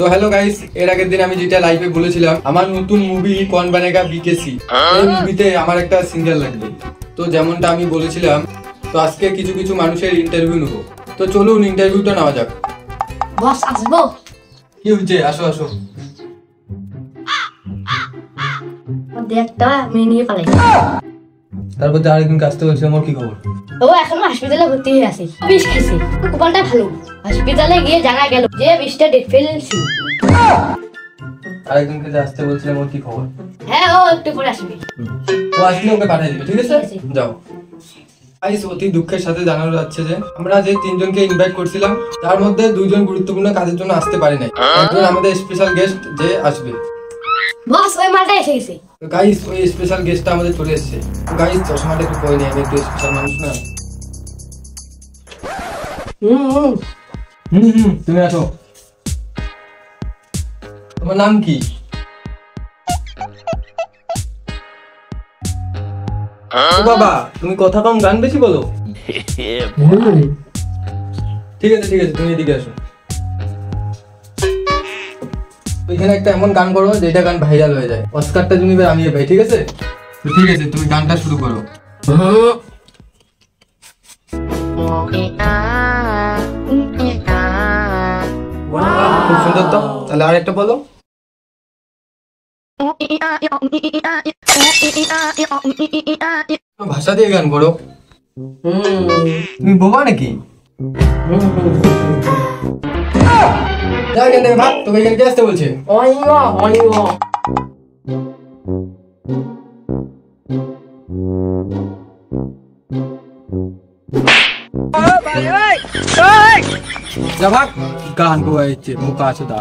তো hello guys, এর আগের দিন আমি যেটা লাইভে বলেছিলাম আমার নতুন মুভি কौन बनेगा बीकेसी, এই মুভিতে আমার একটা সিঙ্গেল লাগবে। তো যেমনটা আমি বলেছিলাম, তো আজকে কিছু কিছু মানুষের ইন্টারভিউ নেব। তো চলুন ইন্টারভিউটা নেওয়া যাক। বস আসবো? কি হচ্ছে? আসো আসো। একটা মেয়ে নিয়ে পালাই। তারপর আরেকদিন আসতে বলছি, আমার কি খবর? ও এখনো হসপিটালে ভর্তি হয়ে আছে, বিষ খাইছে। কপালটা ভালো, হসপিটালে গিয়ে জানা গেল যে বিষটা ডেট ফেলছে। আরেকদিনকে যে আসতে বলছিলাম, ওর কি খবর? হ্যাঁ, ও একটু পরে আসবে। ও আসলে ওকে পাঠিয়ে দিবে, ঠিক আছে? যাও। গাইস, অতি দুঃখের সাথে জানানো যাচ্ছে যে আমরা যে তিনজনকে ইনভাইট করছিলাম তার মধ্যে দুইজন গুরুত্বপূর্ণ কাজের জন্য আসতে পারে নাই। একজন আমাদের স্পেশাল গেস্ট যে আসবে। বস ওই মালটা এসে গেছে। তো গাইস, ওই স্পেশাল গেস্টটা আমাদের চলে এসেছে। তো গাইস, চশমাটা একটু পরে নিই, আমি একটু স্পেশাল মানুষ না। তুমি আসো। তোমার নাম কি? ও বাবা, তুমি কথা কম গান বেশি বলো। ঠিক আছে ঠিক আছে, তুমি এদিকে আসো। ওইখানে একটা এমন গান করো যেটা গান ভাইরাল হয়ে যায়, অস্কারটা তুমি আমিয়ে পাই, ঠিক আছে? তো ঠিক আছে, তুমি গানটা শুরু করো। খুব সুন্দর। তো তাহলে আরেকটা বলো। ভাষা দিয়ে গান করো। তুমি বোবা নাকি? ভাগ, তোকে এখানে কে আসতে বলছে? যা ভাগ, গান গাইছে মুখা আছে দা।